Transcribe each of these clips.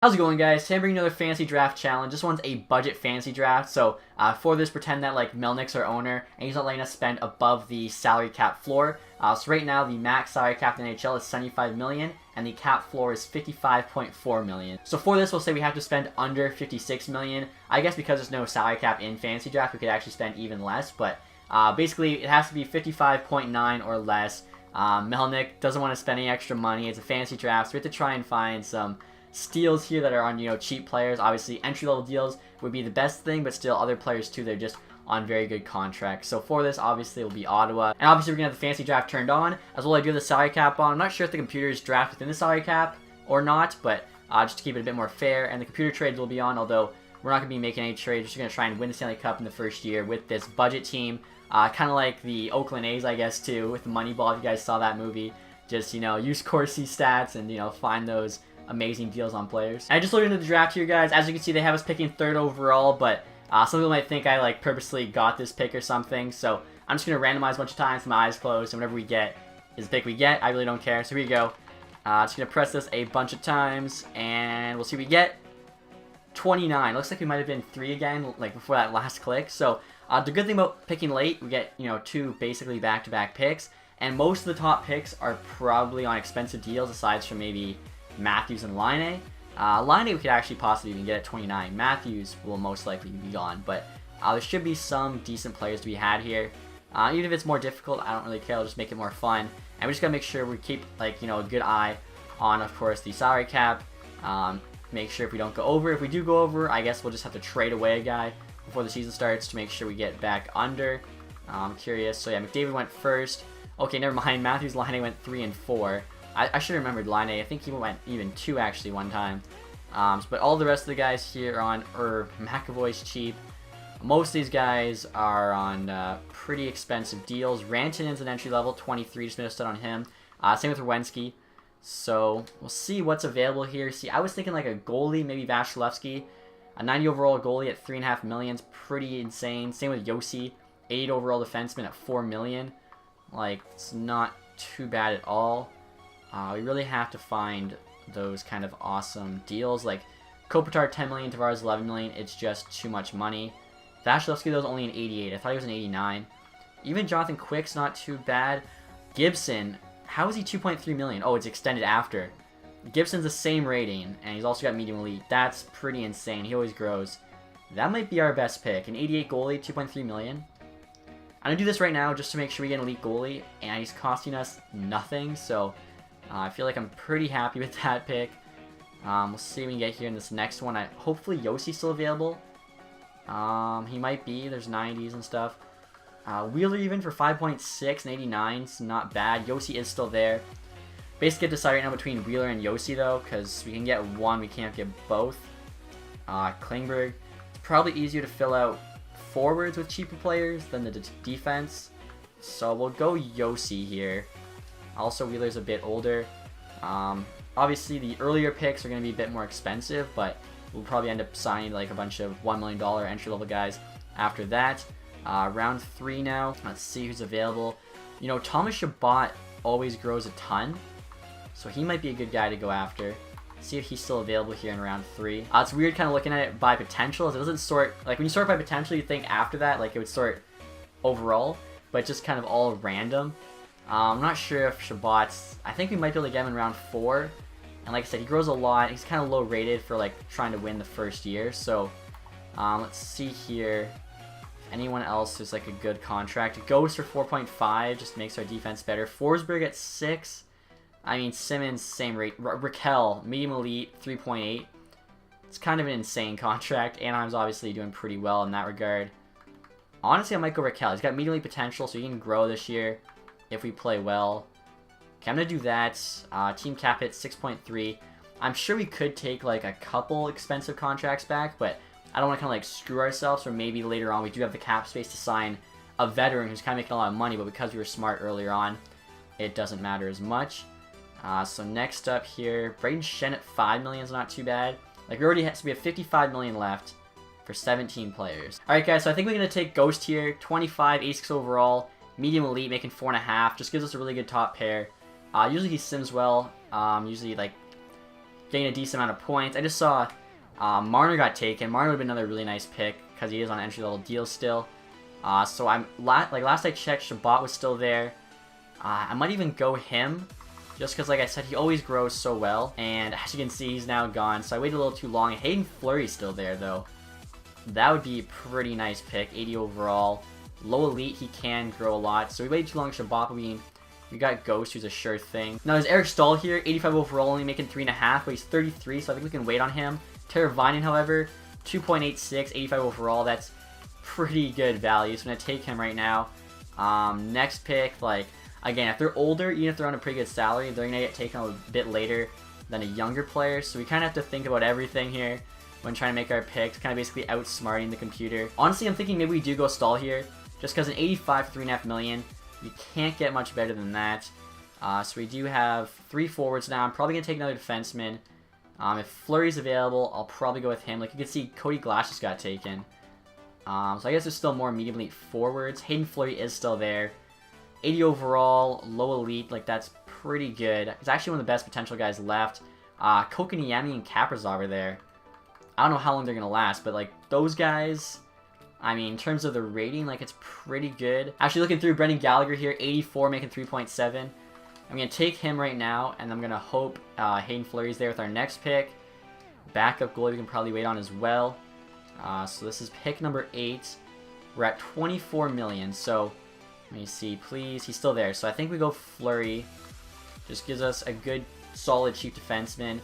How's it going, guys? Today I'm bringing another fantasy draft challenge. This one's a budget fantasy draft. So for this, pretend that like Melnick's our owner and he's not letting us spend above the salary cap floor. So right now the max salary cap in the NHL is 75 million and the cap floor is 55.4 million. So for this, we'll say we have to spend under 56 million. I guess because there's no salary cap in fantasy draft, we could actually spend even less. But basically, it has to be 55.9 or less. Melnick doesn't want to spend any extra money. It's a fantasy draft, so we have to try and find some steals here that are on, cheap players. Obviously, entry-level deals would be the best thing, but still other players too, they're just on very good contracts. So for this, obviously, it will be Ottawa. And obviously, we're going to have the fantasy draft turned on, as well as I do have the salary cap on. I'm not sure if the computers draft within the salary cap or not, but just to keep it a bit more fair. And the computer trades will be on, although we're not going to be making any trades. We're just going to try and win the Stanley Cup in the first year with this budget team. Kind of like the Oakland A's, I guess, too, with Moneyball, if you guys saw that movie. Just, use Corsi stats and, find those amazing deals on players. I just looked into the draft here, guys. As you can see, they have us picking 3rd overall, but some people might think I purposely got this pick or something. So I'm just gonna randomize a bunch of times with my eyes closed, and whatever we get is the pick we get. I really don't care. So here you go. Just gonna press this a bunch of times, and we'll see what we get. 29. Looks like we might have been 3 again, before that last click. So the good thing about picking late, we get 2 basically back-to-back picks, and most of the top picks are probably on expensive deals, aside from maybe Matthews and Laine. Laine we could actually possibly even get at 29. Matthews will most likely be gone, but there should be some decent players to be had here. Even if it's more difficult, I don't really care. I'll just make it more fun. And we just gotta make sure we keep a good eye on, of course, the salary cap. Make sure if we don't go over. If we do go over, I guess we'll just have to trade away a guy before the season starts to make sure we get back under. I'm curious. So yeah, McDavid went first. Okay, never mind. Matthews, Laine went 3 and 4. I should have remembered Laine. I think he went even 2 actually one time. But all the rest of the guys here are on, McAvoy's cheap. Most of these guys are on pretty expensive deals. Rantanen's an entry level, 23, just made a stud on him. Same with Werenski. So we'll see what's available here. See, I was thinking like a goalie, maybe Vasilevsky. A 90 overall goalie at 3.5 million is pretty insane. Same with Yossi, 8 overall defenseman at 4 million. It's not too bad at all. We really have to find those kind of awesome deals. Like Kopitar 10 million, Tavares 11 million. It's just too much money. Vasilevsky though is only an 88. I thought he was an 89. Even Jonathan Quick's not too bad. Gibson, how is he 2.3 million? Oh, it's extended after. Gibson's the same rating, and he's also got medium elite. That's pretty insane. He always grows. That might be our best pick. An 88 goalie, 2.3 million. I'm gonna do this right now just to make sure we get an elite goalie, and he's costing us nothing. So I feel like I'm pretty happy with that pick. We'll see what we can get here in this next one. Hopefully Yossi's still available. He might be. There's 90s and stuff. Wheeler even for 5.6 and 89. It's not bad. Yossi is still there. Basically, get decided right now between Wheeler and Yossi, though, because we can get one. We can't get both. Klingberg. It's probably easier to fill out forwards with cheaper players than the defense. So we'll go Yossi here. Also, Wheeler's a bit older. Obviously, the earlier picks are going to be a bit more expensive, but we'll probably end up signing a bunch of $1 million entry-level guys after that. Round 3 now. Let's see who's available. Thomas Chabot always grows a ton, so he might be a good guy to go after. See if he's still available here in round 3. It's weird kind of looking at it by potential. It doesn't sort, when you sort by potential, you think after that, it would sort overall, but just kind of all random. I'm not sure if Chabot's... I think we might be able to get him in round 4. And like I said, he grows a lot. He's kind of low rated for trying to win the first year. So let's see here. If anyone else is a good contract. Ghost for 4.5 just makes our defense better. Forsberg at 6. I mean, Simmons, same rate. Raquel, medium elite, 3.8. It's kind of an insane contract. Anaheim's obviously doing pretty well in that regard. Honestly, I might go Raquel. He's got medium elite potential, so he can grow this year if we play well. Okay, I'm going to do that. Team cap hit 6.3. I'm sure we could take a couple expensive contracts back, but I don't want to kind of screw ourselves, or maybe later on we do have the cap space to sign a veteran who's kind of making a lot of money, but because we were smart earlier on, it doesn't matter as much. So next up here, Braden Shen at 5 million is not too bad. We already have, so we have 55 million left for 17 players. Alright guys, so I think we're going to take Ghost here, 25, 86 overall. Medium elite, making 4.5. Just gives us a really good top pair. Usually he sims well. Usually getting a decent amount of points. I just saw Marner got taken. Marner would have been another really nice pick because he is on an entry-level deal still. So last I checked, Shabbat was still there. I might even go him, just because, like I said, he always grows so well. And as you can see, he's now gone. So I waited a little too long. Hayden Fleury's still there, though. That would be a pretty nice pick. 80 overall. Low elite, he can grow a lot. So we waited too long. Shabbat, but we got Ghost, who's a sure thing. Now there's Eric Stahl here. 85 overall, only making 3.5, but he's 33, so I think we can wait on him. Tara Vinen, however, 2.86, 85 overall. That's pretty good value, so I'm going to take him right now. Next pick, like, again, if they're older, even if they're on a pretty good salary, they're going to get taken a bit later than a younger player. So we kind of have to think about everything here when trying to make our picks, kind of basically outsmarting the computer. Honestly, I'm thinking maybe we do go Stahl here, just because an 85 for 3.5 million, you can't get much better than that. So we do have 3 forwards now. I'm probably going to take another defenseman. If Fleury's available, I'll probably go with him. Like you can see, Cody Glass just got taken. So I guess there's still more medium elite forwards. Hayden Fleury is still there. 80 overall, low elite, like that's pretty good. He's actually one of the best potential guys left. Kotkaniemi and Kaprizov are there. I don't know how long they're going to last, but like those guys, I mean, in terms of the rating, like it's pretty good. Actually looking through Brendan Gallagher here, 84, making 3.7. I'm going to take him right now, and I'm going to hope Hayden Fleury's there with our next pick. Backup goalie we can probably wait on as well. So this is pick number 8. We're at 24 million, so let me see, please. He's still there, so I think we go Fleury. Just gives us a good, solid, cheap defenseman.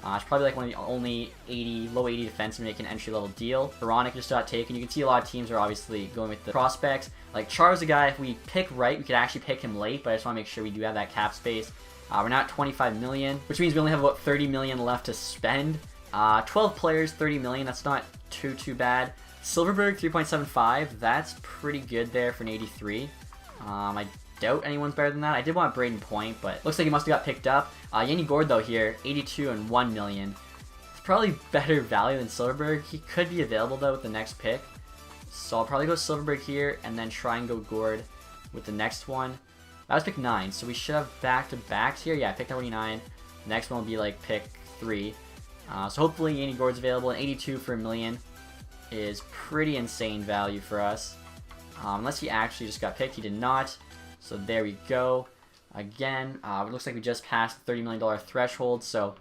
It's probably like one of the only low 80 defensemen making an entry-level deal. Veronica just got taken. You can see a lot of teams are obviously going with the prospects. Like Char's a guy, if we pick right, we could actually pick him late, but I just want to make sure we do have that cap space. We're now at 25 million, which means we only have about 30 million left to spend. 12 players, 30 million, that's not too bad. Silverberg, 3.75, that's pretty good there for an 83. I doubt anyone's better than that. I did want Braden Point, but looks like he must have got picked up. Yanni Gord, though, here, 82 and 1 million. It's probably better value than Silverberg. He could be available, though, with the next pick. So I'll probably go Silverberg here, and then try and go Gord with the next one. That was pick 9, so we should have back-to-backs here. Yeah, pick 29. The next one will be, like, pick 3. So hopefully Yanni Gord's available, and 82 for a million is pretty insane value for us. Unless he actually just got picked. He did not. So there we go. Again, it looks like we just passed the $30 million threshold. So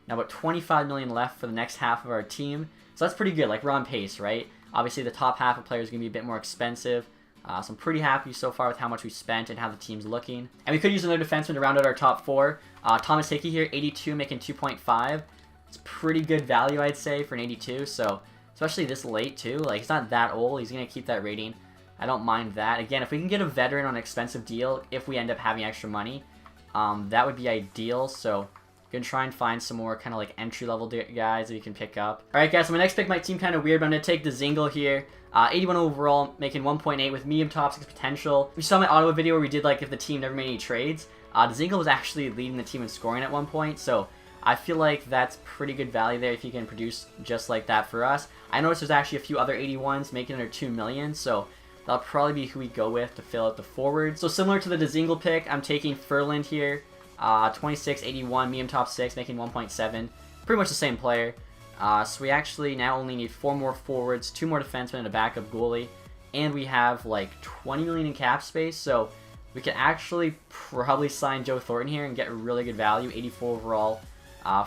now about 25 million left for the next half of our team. So that's pretty good. Like, we're on pace, right? Obviously, the top half of players is going to be a bit more expensive. So I'm pretty happy so far with how much we spent and how the team's looking. And we could use another defenseman to round out our top 4. Thomas Hickey here, 82, making 2.5. It's pretty good value, I'd say, for an 82. So especially this late, too. Like, he's not that old. He's going to keep that rating. I don't mind that. Again, if we can get a veteran on an expensive deal, if we end up having extra money, that would be ideal. So, gonna try and find some more kind of like entry-level guys that you can pick up. All right, guys, so my next pick might seem kind of weird, but I'm gonna take Dzingel here. 81 overall, making 1.8 with medium top 6 potential. We saw my Ottawa video where we did like if the team never made any trades. Dzingel was actually leading the team in scoring at one point, so I feel like that's pretty good value there if you can produce just like that for us. I noticed there's actually a few other 81s making under 2 million, so that'll probably be who we go with to fill out the forward. So similar to the Dzingel pick, I'm taking Furland here. 26, 81, medium top 6, making 1.7. Pretty much the same player. So we actually now only need 4 more forwards, 2 more defensemen, and a backup goalie. And we have like 20 million in cap space, so we can actually probably sign Joe Thornton here and get really good value. 84 overall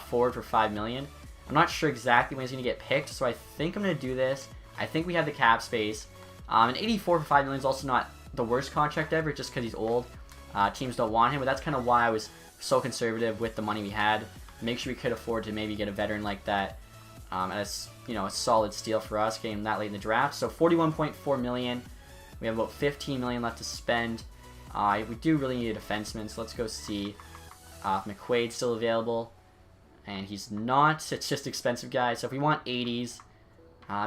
forward for 5 million. I'm not sure exactly when he's going to get picked, so I think I'm going to do this. I think we have the cap space. And 84 for 5 million is also not the worst contract ever, just because he's old. Teams don't want him, but that's kind of why I was so conservative with the money we had. Make sure we could afford to maybe get a veteran like that as a solid steal for us, getting that late in the draft. So 41.4 million. We have about 15 million left to spend. We do really need a defenseman, so let's go see if McQuaid's still available. And he's not. It's just expensive, guys. So if we want 80s,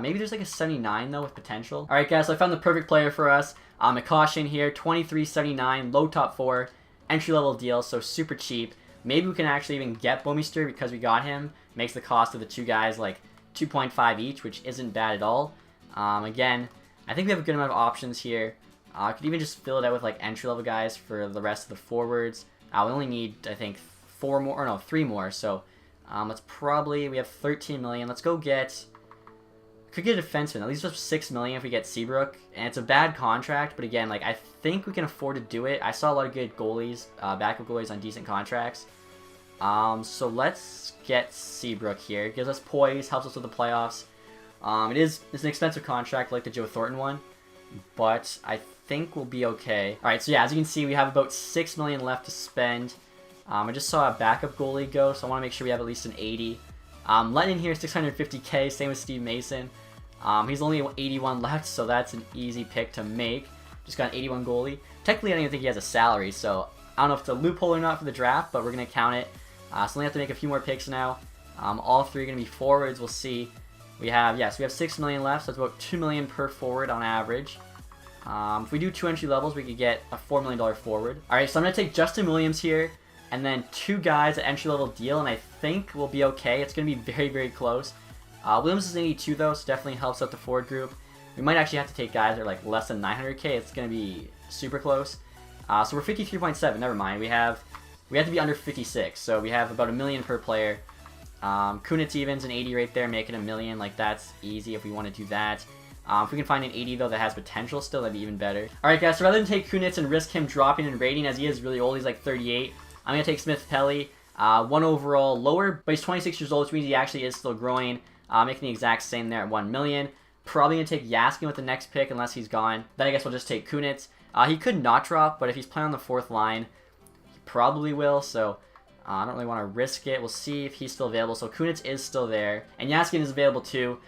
maybe there's like a 79 though with potential. All right, guys, so I found the perfect player for us. McCaution here, 23.79, low top 4, entry level deal, so super cheap. Maybe we can actually even get Bouwmeester because we got him. Makes the cost of the 2 guys like 2.5 each, which isn't bad at all. Again, I think we have a good amount of options here. Could even just fill it out with like entry level guys for the rest of the forwards. We only need, I think, 3 more. So Let's probably, we have 13 million. Let's go get, could get a defenseman. At least just 6 million if we get Seabrook. And it's a bad contract, but again, like, I think we can afford to do it. I saw a lot of good goalies, backup goalies on decent contracts. So let's get Seabrook here. It gives us poise, helps us with the playoffs. It's an expensive contract like the Joe Thornton one, but I think we'll be okay. Alright, so yeah, as you can see, we have about 6 million left to spend. I just saw a backup goalie go, so I want to make sure we have at least an 80. Letting in here 650k, same with Steve Mason. He's only 81 left, so that's an easy pick to make. Just got an 81 goalie. Technically, I don't even think he has a salary, so I don't know if it's a loophole or not for the draft, but we're going to count it. So we have to make a few more picks now. All three are going to be forwards. We'll see. We have 6 million left, so it's about 2 million per forward on average. If we do 2 entry levels, we could get a $4 million forward. Alright, so I'm going to take Justin Williams here, and then 2 guys at entry level deal, and I think we'll be okay. It's going to be very, very close. Williams is 82 though, so definitely helps out the forward group. We might actually have to take guys that are like less than 900k. It's going to be super close. So we're 53.7. Never mind. We have to be under 56. So we have about $1 million per player. Kunitz evens an 80 right there, making $1 million. Like, that's easy if we want to do that. If we can find an 80 though that has potential still, that'd be even better. All right, guys. So rather than take Kunitz and risk him dropping in rating, as he is really old, he's like 38. I'm gonna take Smith Pelly. 1 overall lower, but he's 26 years old, which means he actually is still growing. Making the exact same there at 1 million. Probably going to take Yaskin with the next pick unless he's gone. Then I guess we'll just take Kunitz. He could not drop, but if he's playing on the 4th line, he probably will. So I don't really want to risk it. We'll see if he's still available. So Kunitz is still there. And Yaskin is available too.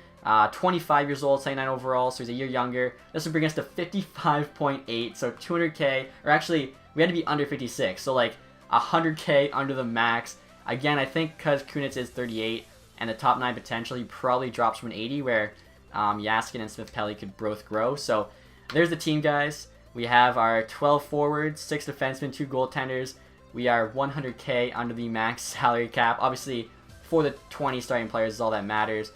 25 years old, 79 overall, so he's a year younger. This would bring us to 55.8, so 200k. Or actually, we had to be under 56, so like 100k under the max. Again, I think because Kunitz is 38 and the top 9 potential, he probably drops from an 80 where Yaskin and Smith Pelly could both grow. So there's the team, guys. We have our 12 forwards, 6 defensemen, 2 goaltenders. We are 100k under the max salary cap. Obviously, for the 20 starting players is all that matters.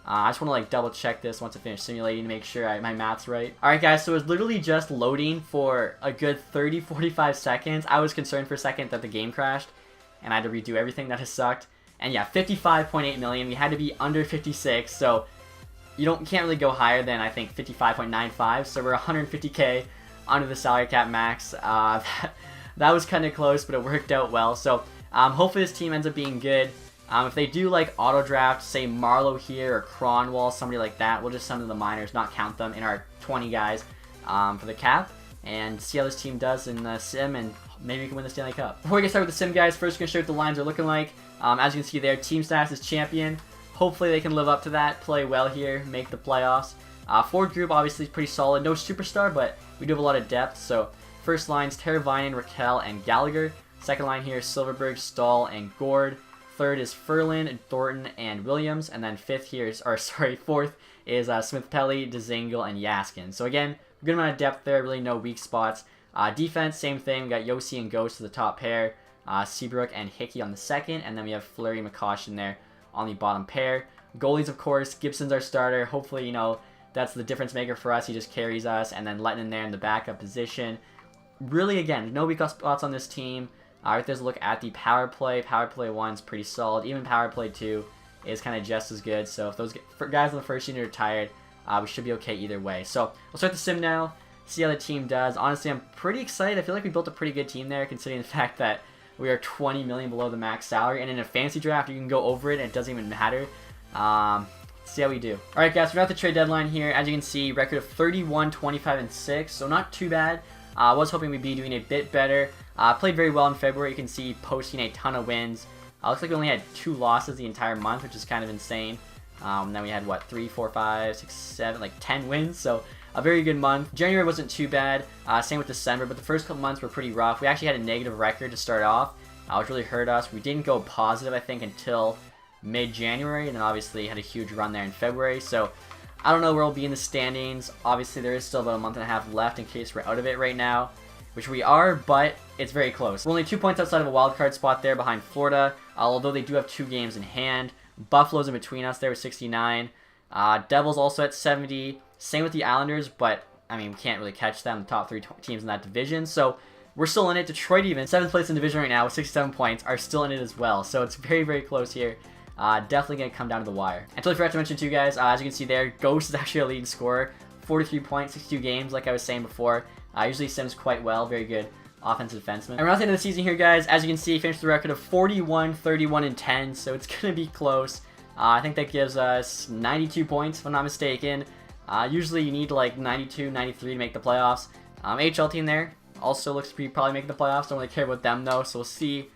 I just want to like double check this once I finish simulating to make sure my math's right. Alright guys, so it was literally just loading for a good 30-45 seconds. I was concerned for a second that the game crashed and I had to redo everything. That has sucked. And yeah, 55.8 million. We had to be under 56, so can't really go higher than I think 55.95. So we're 150k under the salary cap max. That was kind of close, but it worked out well. So hopefully this team ends up being good. If they do like auto draft, say Marlowe here or Cronwall, somebody like that, we'll just send them to the minors, not count them in our 20 guys for the cap, and see how this team does in the sim, and maybe we can win the Stanley Cup. Before we get started with the sim, guys, first we're going to show you what the lines are looking like. As you can see there, team status is champion. Hopefully they can live up to that, play well here, make the playoffs. Forward group obviously is pretty solid. No superstar, but we do have a lot of depth. So first line's Teravainen, Raquel, and Gallagher. Second line here is Silverberg, Stahl, and Gord. Third is Ferlin, Thornton, and Williams. And then fourth is Smith Pelly, Dzingel, and Yaskin. So again, good amount of depth there, really no weak spots. Defense, same thing. We got Yossi and Ghost to the top pair. Seabrook and Hickey on the second. And then we have Fleury and McCoshin there on the bottom pair. Goalies, of course, Gibson's our starter. Hopefully, that's the difference maker for us. He just carries us. And then Letton in there in the backup position. Really, again, no weak spots on this team. Right there's a look at the power play. Power play 1's pretty solid. Even power play 2 is kind of just as good. So if those guys on the first unit are tired, we should be okay either way. So we'll start the sim now, see how the team does. Honestly, I'm pretty excited. I feel like we built a pretty good team there, considering the fact that we are 20 million below the max salary. And in a fantasy draft, you can go over it and it doesn't even matter. See how we do. Alright guys, we're at the trade deadline here. As you can see, record of 31, 25, and 6. So not too bad. I was hoping we'd be doing a bit better. Played very well in February. You can see posting a ton of wins. Looks like we only had 2 losses the entire month, which is kind of insane. Then we had, 3, 4, 5, 6, 7, like 10 wins. So a very good month. January wasn't too bad. Same with December, but the first couple months were pretty rough. We actually had a negative record to start off, which really hurt us. We didn't go positive, I think, until mid-January, and then obviously had a huge run there in February. So I don't know where we'll be in the standings. Obviously, there is still about a month and a half left in case we're out of it right now, which we are, but it's very close. We're only 2 points outside of a wild card spot there behind Florida, although they do have 2 games in hand. Buffalo's in between us there with 69. Devils also at 70. Same with the Islanders, but, I mean, we can't really catch them, the top 3 teams in that division. So we're still in it. Detroit even, 7th place in the division right now with 67 points, are still in it as well. So it's very, very close here. definitely going to come down to the wire. I totally forgot to mention too, guys, as you can see there, Ghost is actually a leading scorer. 43 points, 62 games, like I was saying before. Usually sims quite well, very good offensive defenseman. And we're at the end of the season here, guys. As you can see, finished the record of 41, 31, and 10, so it's going to be close. I think that gives us 92 points, if I'm not mistaken. Usually you need like 92, 93 to make the playoffs. HL team there also looks to be probably making the playoffs. Don't really care about them though, so we'll see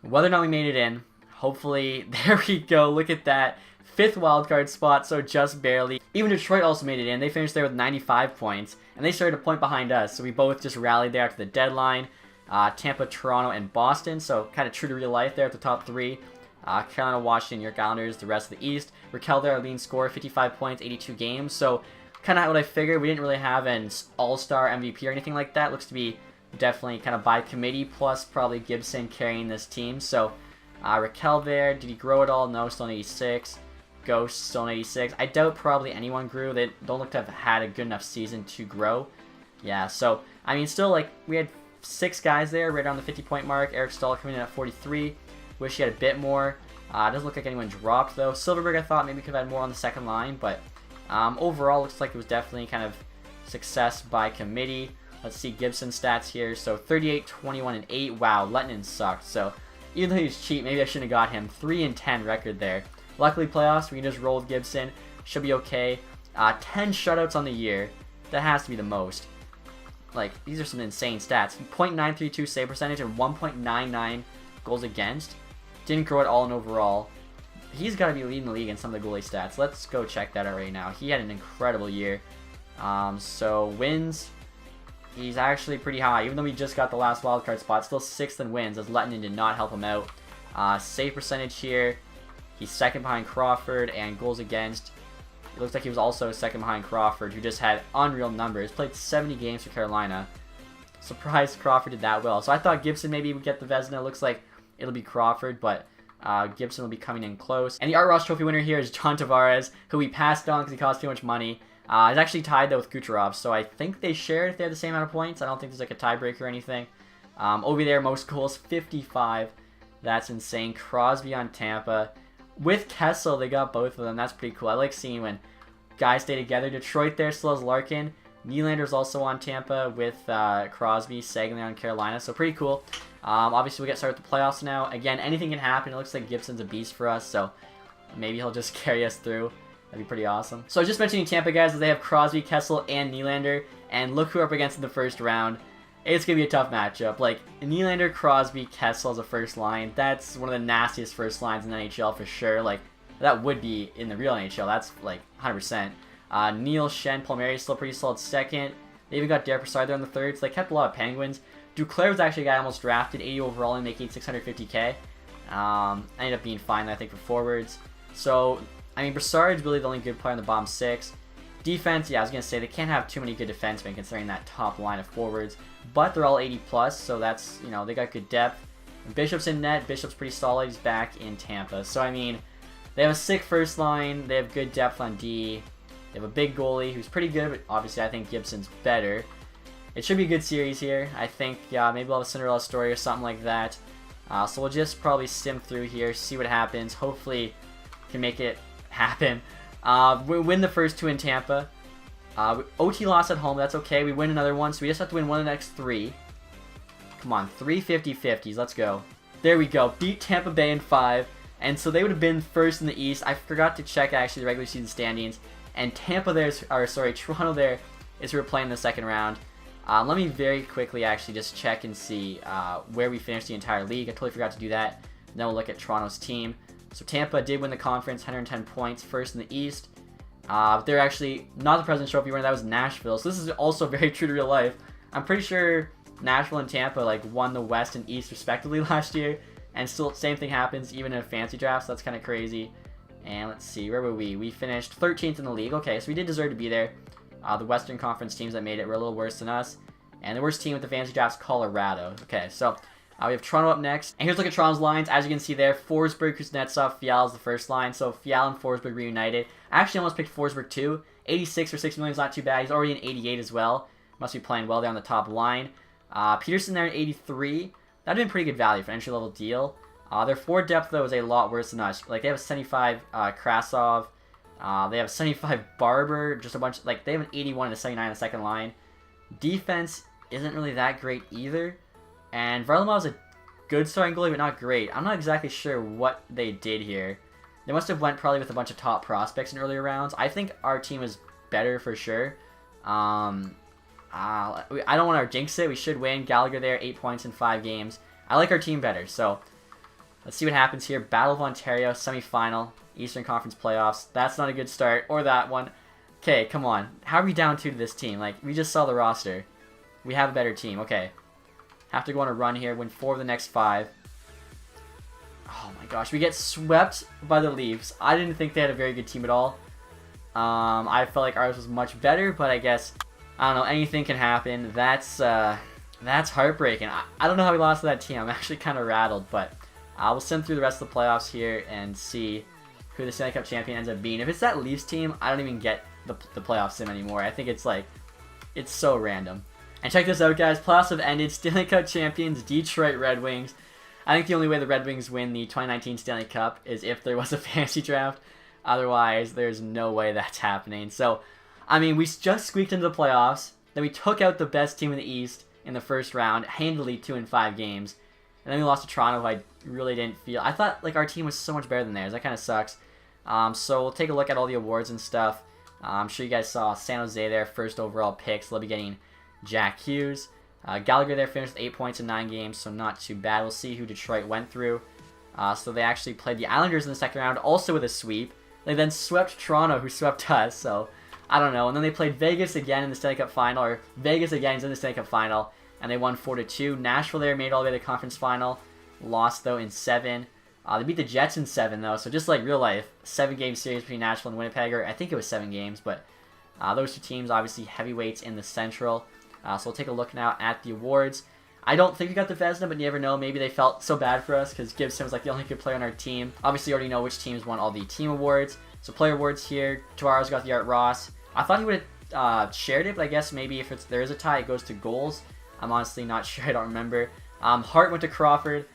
whether or not we made it in. Hopefully, there we go. Look at that. 5th wildcard spot, so just barely. Even Detroit also made it in. They finished there with 95 points, and they started a point behind us, so we both just rallied there after the deadline. Tampa, Toronto, and Boston, so kind of true to real life there at the top 3. Carolina, Washington, York Islanders, the rest of the East. Raquel there, our leading scorer, 55 points, 82 games, so kind of what I figured. We didn't really have an all-star MVP or anything like that. Looks to be definitely kind of by committee, plus probably Gibson carrying this team, so Raquel there, did he grow at all? No, still an 86. Ghost, still an 86. I doubt probably anyone grew. They don't look to have had a good enough season to grow. Yeah, so, I mean, still, like, we had 6 guys there right around the 50-point mark. Eric Stahl coming in at 43. Wish he had a bit more. Doesn't look like anyone dropped, though. Silverberg, I thought maybe could have had more on the second line, but overall, looks like it was definitely kind of success by committee. Let's see Gibson's stats here. So, 38, 21, and 8. Wow, Lettinen sucked. So, even though he was cheap, maybe I shouldn't have got him. 3 and 10 record there. Luckily, playoffs, we can just roll with Gibson. Should be okay. 10 shutouts on the year. That has to be the most. Like, these are some insane stats. .932 save percentage and 1.99 goals against. Didn't grow at all in overall. He's got to be leading the league in some of the goalie stats. Let's go check that out right now. He had an incredible year. So, wins. He's actually pretty high. Even though we just got the last wildcard spot, still 6th in wins, as Lettinen did not help him out. Save percentage here. He's second behind Crawford, and goals against. It looks like he was also second behind Crawford, who just had unreal numbers. Played 70 games for Carolina. Surprised Crawford did that well. So I thought Gibson maybe would get the Vezina. Looks like it'll be Crawford, but Gibson will be coming in close. And the Art Ross Trophy winner here is John Tavares, who we passed on because he cost too much money. He's actually tied, though, with Kucherov, so I think they shared if they have the same amount of points. I don't think there's like a tiebreaker or anything. Over there, most goals, 55. That's insane. Crosby on Tampa. With Kessel, they got both of them. That's pretty cool. I like seeing when guys stay together. Detroit there still has Larkin. Nylander's also on Tampa with Crosby, Sagan on Carolina. So pretty cool. Obviously, we get started with the playoffs now. Again, anything can happen. It looks like Gibson's a beast for us. So maybe he'll just carry us through. That'd be pretty awesome. So just mentioning Tampa, guys, is they have Crosby, Kessel, and Nylander. And look who we're up against in the first round. It's going to be a tough matchup. Like, Nylander, Crosby, Kessel as a first line. That's one of the nastiest first lines in the NHL for sure. Like, that would be in the real NHL. That's, like, 100%. Neil, Shen, Palmieri is still pretty solid second. They even got Derek Brassard there on the third, so they kept a lot of Penguins. Duclair was actually a guy I almost drafted, 80 overall and making 650K. Ended up being fine, I think, for forwards. So, I mean, Brassard's really the only good player in the bottom 6. Defense, yeah, I was going to say, they can't have too many good defensemen considering that top line of forwards. But they're all 80 plus, so that's, you know, they got good depth. Bishop's in net. Bishop's pretty solid. He's back in Tampa. So, I mean, they have a sick first line. They have good depth on D. They have a big goalie who's pretty good, but obviously I think Gibson's better. It should be a good series here. I think, yeah, maybe we'll have a Cinderella story or something like that. So we'll just probably sim through here, see what happens. Hopefully, can make it happen. We win the first 2 in Tampa. OT loss at home, that's okay. We win another one, so we just have to win one of the next 3. Come on, 3 50-50s, let's go. There we go, beat Tampa Bay in 5, and so they would have been first in the East. I forgot to check, actually, the regular season standings, and Toronto there is who we're playing in the second round. Let me very quickly, actually, just check and see where we finished the entire league. I totally forgot to do that. Then we'll look at Toronto's team. So Tampa did win the conference, 110 points, first in the East. But they're actually not the President's Trophy winner. That was Nashville. So this is also very true to real life. I'm pretty sure Nashville and Tampa like won the West and East respectively last year, and still same thing happens even in a fancy draft. So that's kind of crazy. And let's see, where were we? We finished 13th in the league. Okay, so we did deserve to be there. The Western Conference teams that made it were a little worse than us, and the worst team with the fancy drafts, Colorado. Okay, so we have Toronto up next. And here's a look at Toronto's lines. As you can see there, Forsberg, Kuznetsov, Fiala is the first line. So Fiala and Forsberg reunited. I actually almost picked Forsberg too. 86 for 6 million is not too bad. He's already an 88 as well. Must be playing well there on the top line. Peterson there at 83. That would have been pretty good value for an entry-level deal. Their forward depth, though, is a lot worse than us. Like, they have a 75 Krasov. They have a 75 Barber. Just a bunch... Like, they have an 81 and a 79 on the second line. Defense isn't really that great either. And Varlamov's a good starting goalie, but not great. I'm not exactly sure what they did here. They must have went probably with a bunch of top prospects in earlier rounds. I think our team is better for sure. I don't want to jinx it. We should win. Gallagher there, 8 points in 5 games. I like our team better, so let's see what happens here. Battle of Ontario, semifinal, Eastern Conference playoffs. That's not a good start, or that one. Okay, come on. How are we down 2 to this team? Like, we just saw the roster. We have a better team. Okay. Have to go on a run here, win 4 of the next 5. Oh my gosh, we get swept by the Leafs. I didn't think they had a very good team at all. I felt like ours was much better, but I guess, I don't know, anything can happen. That's heartbreaking. I don't know how we lost to that team. I'm actually kind of rattled, but we'll sim through the rest of the playoffs here and see who the Stanley Cup champion ends up being. If it's that Leafs team, I don't even get the playoff sim anymore. I think it's like, it's so random. And check this out, guys. Playoffs have ended. Stanley Cup champions, Detroit Red Wings. I think the only way the Red Wings win the 2019 Stanley Cup is if there was a fantasy draft. Otherwise, there's no way that's happening. So, I mean, we just squeaked into the playoffs. Then we took out the best team in the East in the first round, handily 2 in 5 games. And then we lost to Toronto, who I really didn't feel. I thought like our team was so much better than theirs. That kind of sucks. So we'll take a look at all the awards and stuff. I'm sure you guys saw San Jose there, first overall pick. So they'll be getting Jack Hughes. Gallagher there finished with 8 points in 9 games, so not too bad. We'll see who Detroit went through. So they actually played the Islanders in the second round, also with a sweep. They then swept Toronto, who swept us, so I don't know. And then they played Vegas again in the Stanley Cup final, or Vegas again is in the Stanley Cup final, and they won 4-2. Nashville there made all the way to the conference final, lost though in 7. They beat the Jets in 7 though, so just like real life, 7-game series between Nashville and Winnipeg, or I think it was 7 games, but those 2 teams obviously heavyweights in the Central. So we'll take a look now at the awards. I don't think we got the Vezina, but you never know. Maybe they felt so bad for us because Gibson was like the only good player on our team. Obviously, you already know which teams won all the team awards. So player awards here. Tavares got the Art Ross. I thought he would have shared it, but I guess maybe if there is a tie, it goes to goals. I'm honestly not sure. I don't remember. Hart went to Crawford.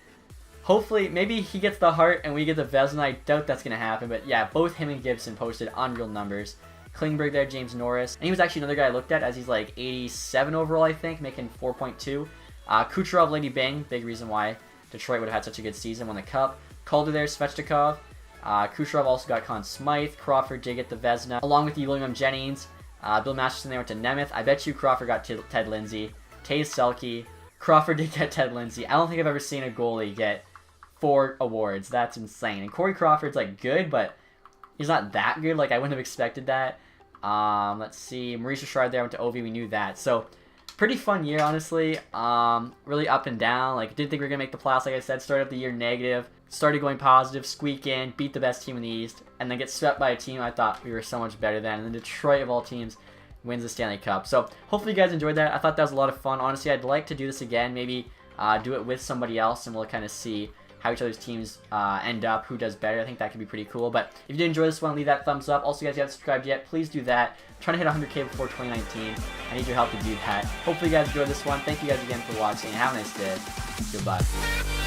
Hopefully, maybe he gets the Hart and we get the Vezina. I doubt that's going to happen. But yeah, both him and Gibson posted unreal numbers. Klingberg there, James Norris. And he was actually another guy I looked at as he's like 87 overall, I think, making 4.2. Kucherov, Lady Bing, big reason why Detroit would have had such a good season, won the Cup. Calder there, Svechnikov. Kucherov also got Conn Smythe. Crawford did get the Vezina, along with the William Jennings. Bill Masterson there went to Nemeth. I bet you Crawford got Ted Lindsay. Taze Selke. Crawford did get Ted Lindsay. I don't think I've ever seen a goalie get 4 awards. That's insane. And Corey Crawford's like good, but he's not that good. Like I wouldn't have expected that. Let's see. Maurice Richard there went to OV. We knew that. So pretty fun year, honestly. Really up and down. Like didn't think we were gonna make the playoffs. Like I said, started the year negative. Started going positive. Squeak in. Beat the best team in the East, and then get swept by a team I thought we were so much better than. And then Detroit of all teams wins the Stanley Cup. So hopefully you guys enjoyed that. I thought that was a lot of fun. Honestly, I'd like to do this again. Maybe do it with somebody else, and we'll kind of see how each other's teams end up, who does better. I think that could be pretty cool. But if you did enjoy this one, leave that thumbs up. Also, you guys, if you haven't subscribed yet, please do that. I'm trying to hit 100K before 2019. I need your help to do that. Hopefully you guys enjoyed this one. Thank you guys again for watching. Have a nice day. Goodbye.